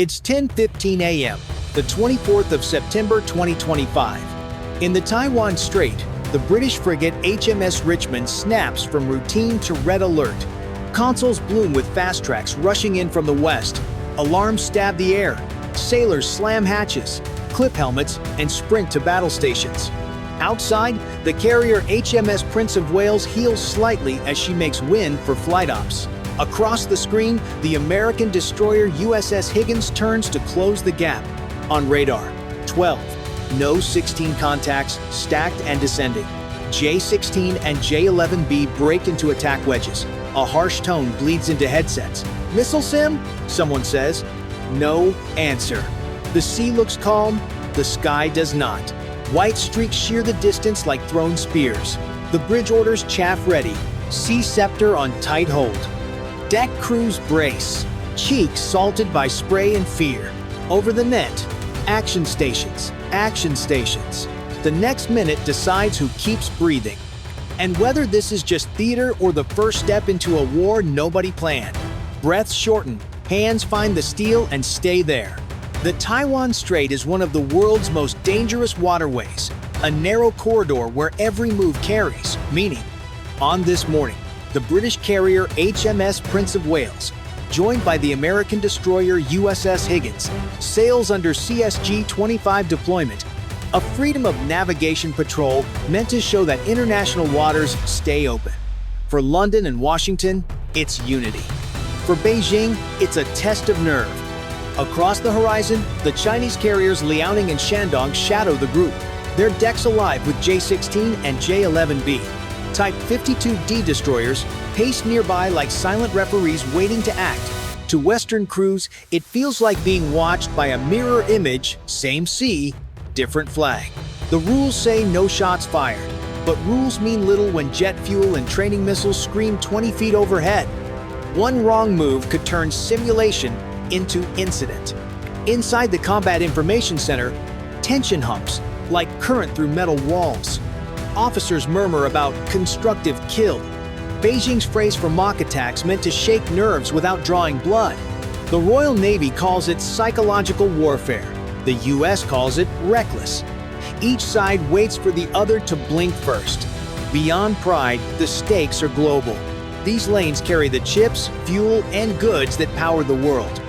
It's 10:15 a.m., the 24th of September 2025. In the Taiwan Strait, the British frigate HMS Richmond snaps from routine to red alert. Consoles bloom with fast tracks rushing in from the west. Alarms stab the air. Sailors slam hatches, clip helmets, and sprint to battle stations. Outside, the carrier HMS Prince of Wales heels slightly as she makes wind for flight ops. Across the screen, the American destroyer USS Higgins turns to close the gap. On radar, 12. No 16 contacts, stacked and descending. J-16 and J-11B break into attack wedges. A harsh tone bleeds into headsets. "Missile sim?" someone says. No answer. The sea looks calm, the sky does not. White streaks shear the distance like thrown spears. The bridge orders chaff ready. Sea scepter on tight hold. Deck crews brace, cheeks salted by spray and fear. Over the net, action stations, action stations. The next minute decides who keeps breathing. And whether this is just theater or the first step into a war nobody planned. Breaths shorten, hands find the steel and stay there. The Taiwan Strait is one of the world's most dangerous waterways, a narrow corridor where every move carries meaning. On this morning, the British carrier HMS Prince of Wales, joined by the American destroyer USS Higgins, sails under CSG-25 deployment, a freedom of navigation patrol meant to show that international waters stay open. For London and Washington, it's unity. For Beijing, it's a test of nerve. Across the horizon, the Chinese carriers Liaoning and Shandong shadow the group, their decks alive with J-16 and J-11B. Type 52D destroyers pace nearby like silent referees waiting to act. To Western crews, it feels like being watched by a mirror image, same sea, different flag. The rules say no shots fired, but rules mean little when jet fuel and training missiles scream 20 feet overhead. One wrong move could turn simulation into incident. Inside the Combat Information Center, tension humps like current through metal walls. Officers murmur about constructive kill, Beijing's phrase for mock attacks meant to shake nerves without drawing blood. The Royal Navy calls it psychological warfare. The US calls it reckless. Each side waits for the other to blink first. Beyond pride, the stakes are global. These lanes carry the chips, fuel, and goods that power the world.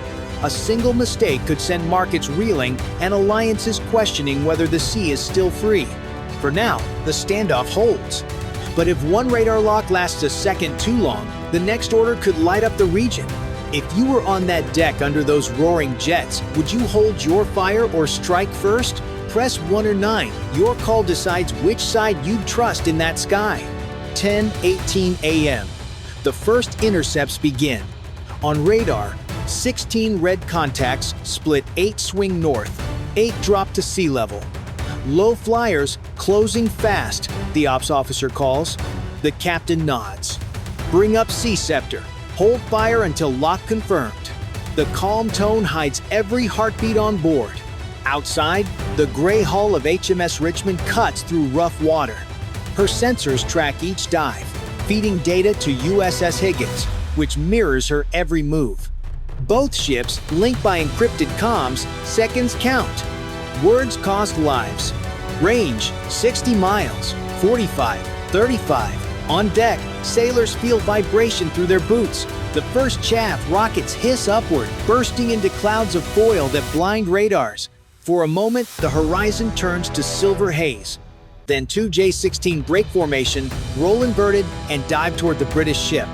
A single mistake could send markets reeling and alliances questioning whether the sea is still free. For now, the standoff holds. But if one radar lock lasts a second too long, the next order could light up the region. If you were on that deck under those roaring jets, would you hold your fire or strike first? Press 1 or 9. Your call decides which side you'd trust in that sky. 10:18 a.m. The first intercepts begin. On radar, 16 red contacts split 8 swing north, 8 drop to sea level. Low flyers closing fast, the ops officer calls. The captain nods. Bring up sea scepter. Hold fire until lock confirmed. The calm tone hides every heartbeat on board. Outside, the gray hull of HMS Richmond cuts through rough water. Her sensors track each dive, feeding data to USS Higgins, which mirrors her every move. Both ships, linked by encrypted comms, seconds count. Words cost lives. Range, 60 miles, 45, 35. On deck, sailors feel vibration through their boots. The first chaff rockets hiss upward, bursting into clouds of foil that blind radars. For a moment, the horizon turns to silver haze. Then 2 J-16 break formation, roll inverted, and dive toward the British ship.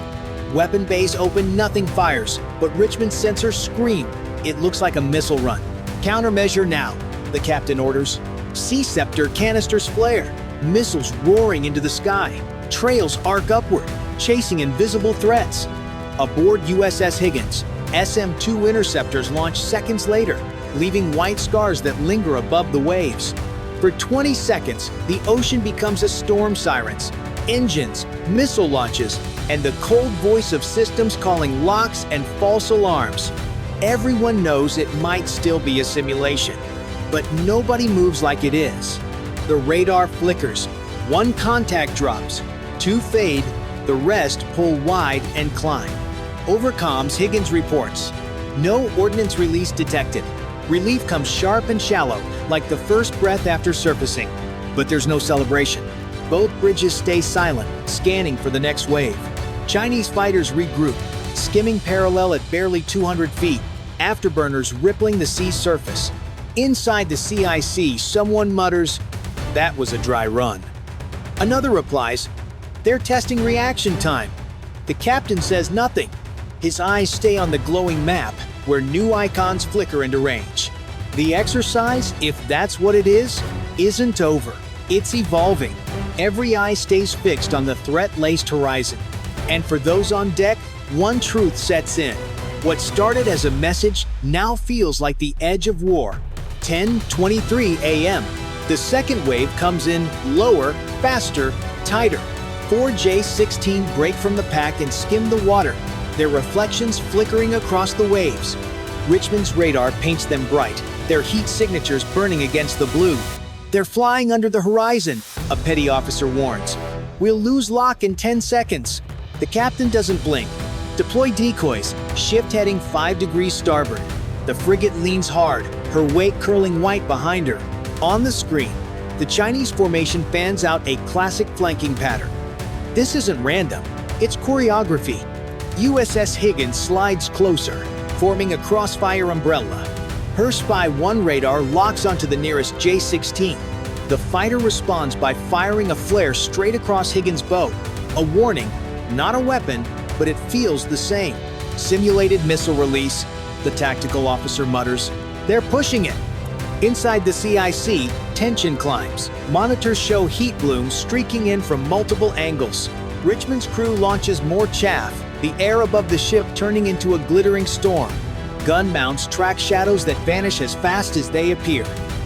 Weapon bays open, nothing fires, but Richmond's sensors scream. It looks like a missile run. Countermeasure now, the captain orders. Sea scepter canisters flare, missiles roaring into the sky. Trails arc upward, chasing invisible threats. Aboard USS Higgins, SM-2 interceptors launch seconds later, leaving white scars that linger above the waves. For 20 seconds, the ocean becomes a storm sirens, engines, missile launches, and the cold voice of systems calling locks and false alarms. Everyone knows it might still be a simulation, but nobody moves like it is. The radar flickers, 1 contact drops, 2 fade, the rest pull wide and climb. Over comms, Higgins reports. No ordnance release detected. Relief comes sharp and shallow, like the first breath after surfacing. But there's no celebration. Both bridges stay silent, scanning for the next wave. Chinese fighters regroup, skimming parallel at barely 200 feet, afterburners rippling the sea's surface. Inside the CIC, someone mutters, "That was a dry run." Another replies, "They're testing reaction time." The captain says nothing. His eyes stay on the glowing map, where new icons flicker into range. The exercise, if that's what it is, isn't over. It's evolving. Every eye stays fixed on the threat-laced horizon. And for those on deck, one truth sets in. What started as a message now feels like the edge of war. 10:23 a.m. The second wave comes in lower, faster, tighter. 4 J-16 break from the pack and skim the water, their reflections flickering across the waves. Richmond's radar paints them bright, their heat signatures burning against the blue. "They're flying under the horizon," a petty officer warns. "We'll lose lock in 10 seconds. The captain doesn't blink. "Deploy decoys, shift heading 5 degrees starboard." The frigate leans hard, her wake curling white behind her. On the screen, the Chinese formation fans out a classic flanking pattern. This isn't random, it's choreography. USS Higgins slides closer, forming a crossfire umbrella. Her Spy 1 radar locks onto the nearest J-16. The fighter responds by firing a flare straight across Higgins' bow. A warning, not a weapon, but it feels the same. "Simulated missile release," the tactical officer mutters. "They're pushing it." Inside the CIC, tension climbs. Monitors show heat blooms streaking in from multiple angles. Richmond's crew launches more chaff, the air above the ship turning into a glittering storm. Gun mounts track shadows that vanish as fast as they appear.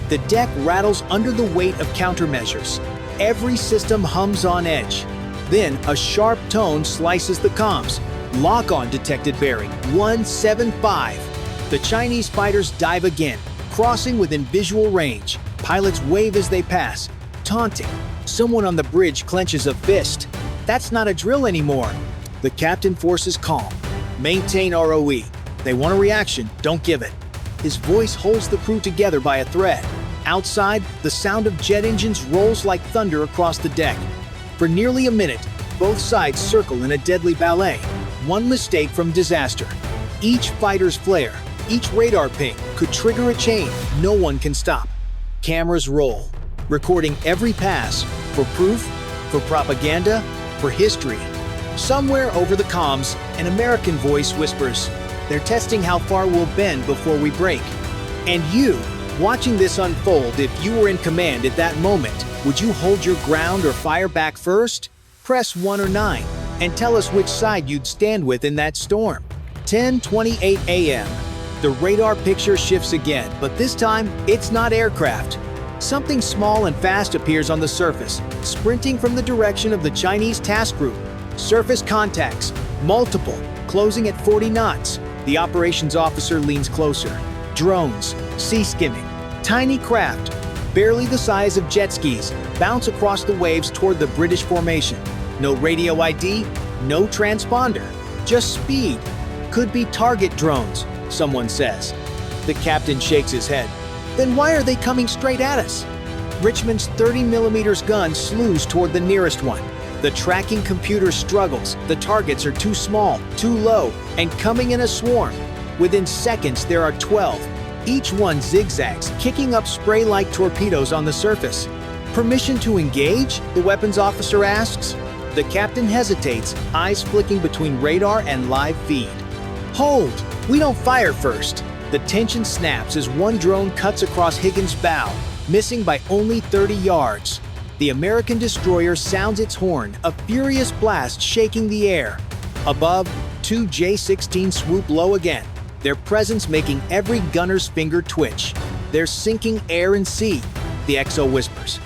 The deck rattles under the weight of countermeasures. Every system hums on edge. Then a sharp tone slices the comms. "Lock-on detected bearing 175. The Chinese fighters dive again, crossing within visual range. Pilots wave as they pass, taunting. Someone on the bridge clenches a fist. "That's not a drill anymore." The captain forces calm. "Maintain ROE. They want a reaction, don't give it." His voice holds the crew together by a thread. Outside, the sound of jet engines rolls like thunder across the deck. For nearly a minute, both sides circle in a deadly ballet. One mistake from disaster. Each fighter's flare, each radar ping could trigger a chain no one can stop. Cameras roll, recording every pass for proof, for propaganda, for history. Somewhere over the comms, an American voice whispers, "They're testing how far we'll bend before we break." And you, watching this unfold, if you were in command at that moment, would you hold your ground or fire back first? Press 1 or 9 and tell us which side you'd stand with in that storm. 10:28 a.m. The radar picture shifts again, but this time it's not aircraft. Something small and fast appears on the surface, sprinting from the direction of the Chinese task group. Surface contacts, multiple, closing at 40 knots. The operations officer leans closer. Drones, sea skimming, tiny craft, barely the size of jet skis, bounce across the waves toward the British formation. No radio ID, no transponder, just speed. "Could be target drones," someone says. The captain shakes his head. "Then why are they coming straight at us?" Richmond's 30mm gun slews toward the nearest one. The tracking computer struggles. The targets are too small, too low, and coming in a swarm. Within seconds, there are 12. Each one zigzags, kicking up spray-like torpedoes on the surface. "Permission to engage?" the weapons officer asks. The captain hesitates, eyes flicking between radar and live feed. "Hold! We don't fire first." The tension snaps as one drone cuts across Higgins' bow, missing by only 30 yards. The American destroyer sounds its horn, a furious blast shaking the air. Above, 2 J-16 swoop low again, their presence making every gunner's finger twitch. "They're sinking air and sea," the XO whispers.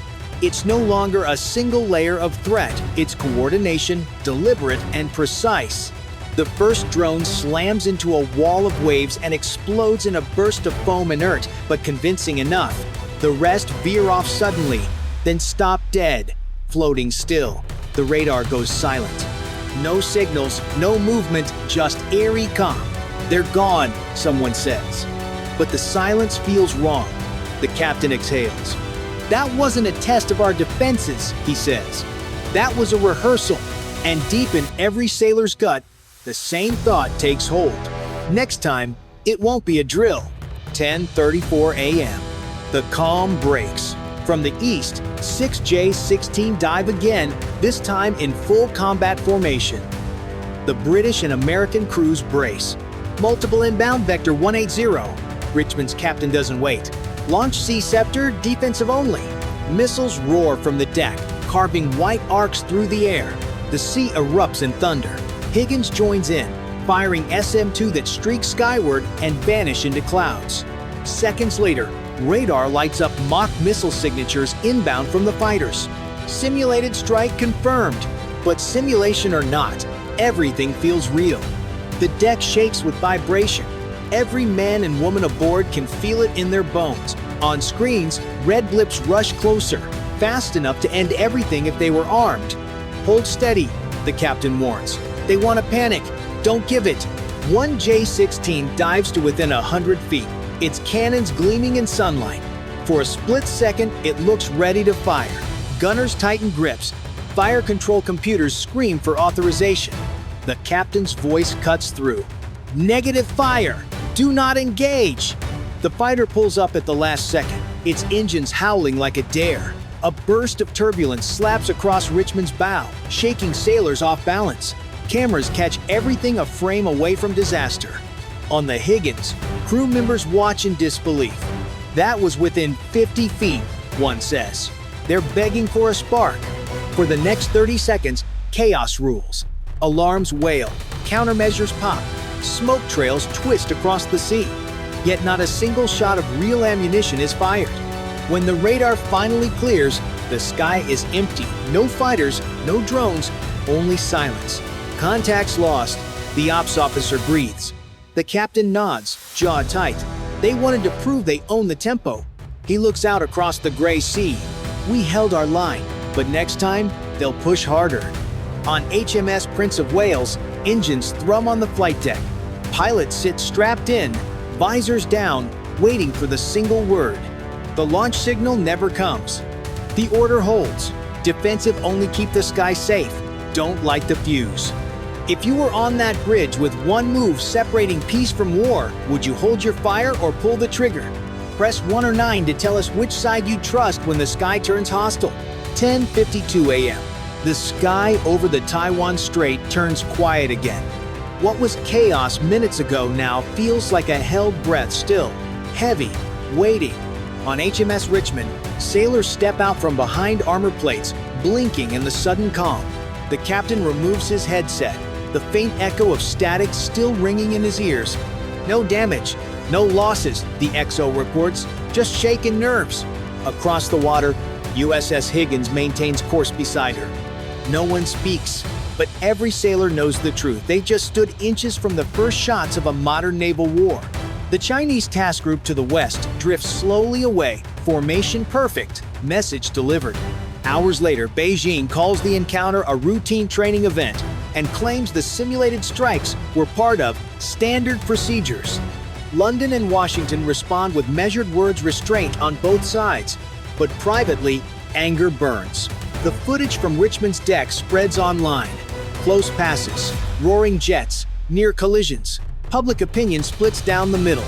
It's no longer a single layer of threat, it's coordination, deliberate and precise. The first drone slams into a wall of waves and explodes in a burst of foam, inert but convincing enough. The rest veer off suddenly, then stop dead, floating still. The radar goes silent. No signals, no movement, just eerie calm. "They're gone," someone says. But the silence feels wrong. The captain exhales. "That wasn't a test of our defenses," he says. "That was a rehearsal." And deep in every sailor's gut, the same thought takes hold. Next time, it won't be a drill. 10:34 a.m. The calm breaks. From the east, 6J-16 dive again, this time in full combat formation. The British and American crews brace. Multiple inbound Vector 180. Richmond's captain doesn't wait. Launch Sea Scepter, defensive only. Missiles roar from the deck, carving white arcs through the air. The sea erupts in thunder. Higgins joins in, firing SM-2 that streak skyward and vanish into clouds. Seconds later, radar lights up mock missile signatures inbound from the fighters. Simulated strike confirmed. But simulation or not, everything feels real. The deck shakes with vibration. Every man and woman aboard can feel it in their bones. On screens, red blips rush closer, fast enough to end everything if they were armed. "Hold steady," the captain warns. "They want to panic. Don't give it." One J-16 dives to within 100 feet, its cannons gleaming in sunlight. For a split second, it looks ready to fire. Gunners tighten grips. Fire control computers scream for authorization. The captain's voice cuts through. "Negative fire! Do not engage!" The fighter pulls up at the last second, its engines howling like a dare. A burst of turbulence slaps across Richmond's bow, shaking sailors off balance. Cameras catch everything a frame away from disaster. On the Higgins, crew members watch in disbelief. "That was within 50 feet, one says. They're begging for a spark. For the next 30 seconds, chaos rules. Alarms wail, countermeasures pop, smoke trails twist across the sea. Yet not a single shot of real ammunition is fired. When the radar finally clears, the sky is empty. No fighters, no drones, only silence. Contact's lost. The ops officer breathes. The captain nods, jaw tight. They wanted to prove they own the tempo. He looks out across the gray sea. "We held our line, but next time, they'll push harder." On HMS Prince of Wales, engines thrum on the flight deck. Pilots sit strapped in, visors down, waiting for the single word. The launch signal never comes. The order holds. Defensive only, keep the sky safe. Don't light the fuse. If you were on that bridge with one move separating peace from war, would you hold your fire or pull the trigger? Press 1 or 9 to tell us which side you trust when the sky turns hostile. 10:52 a.m. The sky over the Taiwan Strait turns quiet again. What was chaos minutes ago now feels like a held breath still, heavy, waiting. On HMS Richmond, sailors step out from behind armor plates, blinking in the sudden calm. The captain removes his headset, the faint echo of static still ringing in his ears. "No damage, no losses," the XO reports, "just shaken nerves." Across the water, USS Higgins maintains course beside her. No one speaks, but every sailor knows the truth. They just stood inches from the first shots of a modern naval war. The Chinese task group to the west drifts slowly away, formation perfect, message delivered. Hours later, Beijing calls the encounter a routine training event and claims the simulated strikes were part of standard procedures. London and Washington respond with measured words restraint on both sides, but privately, anger burns. The footage from Richmond's deck spreads online. Close passes, roaring jets, near collisions. Public opinion splits down the middle.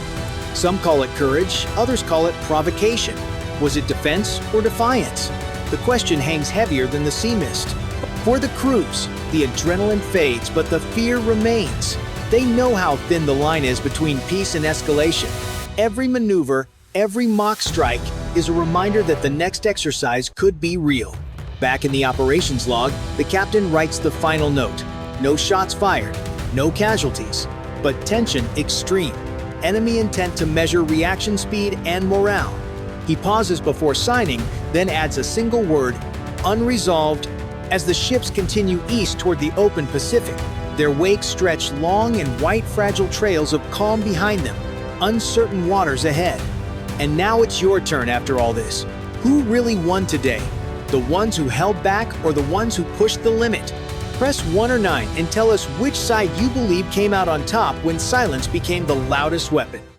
Some call it courage, others call it provocation. Was it defense or defiance? The question hangs heavier than the sea mist. For the crews, the adrenaline fades, but the fear remains. They know how thin the line is between peace and escalation. Every maneuver, every mock strike is a reminder that the next exercise could be real. Back in the operations log, the captain writes the final note. No shots fired, no casualties, but tension extreme. Enemy intent to measure reaction speed and morale. He pauses before signing, then adds a single word, unresolved. As the ships continue east toward the open Pacific, their wakes stretch long and white fragile trails of calm behind them, uncertain waters ahead. And now it's your turn after all this. Who really won today? The ones who held back or the ones who pushed the limit? Press 1 or 9 and tell us which side you believe came out on top when silence became the loudest weapon.